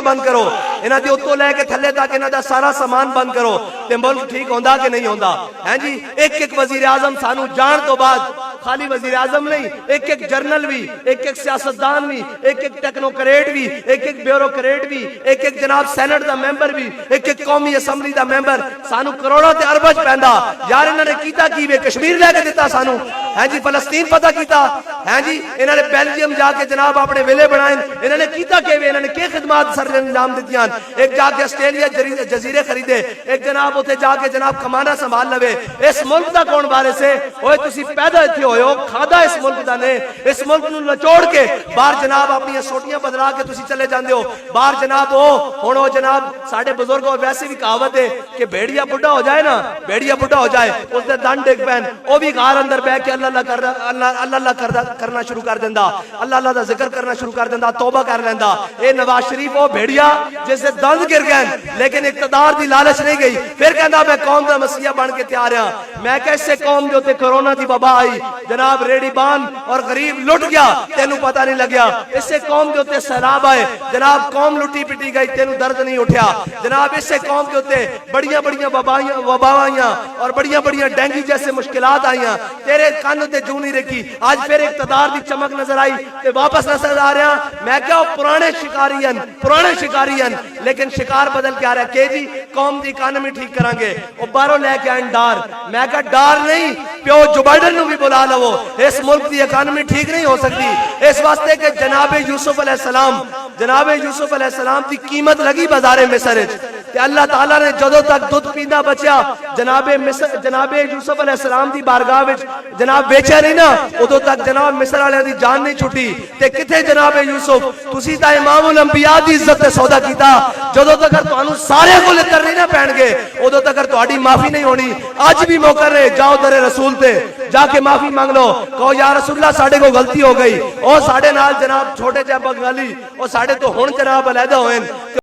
चीज़ां बंद करो, इन्हां दे उत्तों लैके थल्ले तक इन्हां दा सारा समान बंद करो ते मुल्क ठीक होंदा कि नहीं होंदा है जी। एक एक वजीर आजम सानू जान तो बाद, खाली वजीर आजम नहीं, एक एक जर्नल भी, एक एक सियासतदान भी, एक एक टेक्नोक्रेट भी, एक एक ब्यूरोक्रेट भी, एक एक जनाब सैनेट दा मेंबर भी, एक एक कौमी असैम्बली दा मेंबर सानू करोड़ों ते अरबां च पैंदा। यार इन्होंने कीता की वे, कश्मीर लैके दिता सानू है जी, फलस्तीन पता कीता है जी, इन्होंने बेल्जियम जाके जनाब अपने विले बनाए, इन्होंने कीता के वे, इन्होंने के खिदमात सर अंजाम दित्तियां। एक जाके ऑस्ट्रेलिया जजीरे खरीदे, एक जनाब उथे जाके जनाब कमाना संभाल लवे। इस मुल्क दा कौन वारिस है? ओए तुसी पैदा इत्थे होए हो, खादा इस मुल्क दा ने, इस मुल्क नूं लचोड़ के बाहर जनाब अपनी सोटियां बदला के तुसी चले जांदे हो बाहर जनाब। हुण ओ जनाब साडे बुजुर्ग वैसे भी कहावत है कि भेड़िया बुढ़ा हो जाए ना, भेड़िया बुढ़ा हो जाए उसदे दंद डिग पैन, ओ भी घर अंदर बैठ के अल्लाह करना शुरू कर देंदा, अल्लाह दा जिक्र करना शुरू कर देंदा, तौबा कर लेंदा। ए नवाज शरीफ ओ भेड़िया जिसदे दंद गिर गए लेकिन इक्तदार दी लालच नहीं गई, फिर कहंदा मैं कौम दा मसीहा बन के तैयार हां। मैं कैसे कौम दे उत्ते कोरोना दी वबा आई जनाब, रेडी बान और गरीब लुट गया, तेनू पता नहीं लग्या। इससे कौम के उत्ते सैलाब आए जनाब, कौम लुटी पिटी गई, तेनू दर्द नहीं उठा जनाब। इससे कौम के उत्ते बड़ियां बड़ियां वबावां आईयां और बड़ियां बड़ियां डेंगू जैसे मुश्किलात आईयां, तेरे कान ते जू नहीं रखी। आज फिर इक्तदार की चमक नजर आई ते वापस नजर आ रहा। मैं क्या पुराने शिकारी हन लेकिन शिकार बदल के आ रहा के जी, कौम की इकानमी ठीक करांगे, वो बाहरों लैके आए डार। मैं क्या डार नहीं, प्यो जो बाइडन नूं भी बुला लवो, इस मुल्क की इकानमी ठीक नहीं हो सकती। इस वास्ते के जनाबे यूसुफ अलैहिस्सलाम की कीमत लगी बाजारे मिस्र ते अल्लाह ताला ने जदों तक दुध पींदा बचा जनाबे यूसुफ अलैहिस्सलाम की बारगाह विच जनाब बेचा नहीं ना, उदों तक जनाब मिस्र वालियां दी जान नहीं छुटी। ते किथे जनाबे यूसुफ, तुसी तां इमामुल अंबिया दी इज्जत ते सौदा कीता, जदों तक तुहानू सारे को लित्र नहीं ना पैणगे उदों तक तुहाडी माफी नहीं होनी। अज भी मौका रहे, जाओ दरे रसूल ते जाके माफी मांग लो, कहो या रसूलुल्लाह साडे को गलती हो गई। और साडे नाल जनाब छोटे जे बंगाली और साडे तो हुण जनाब अलहदा होए।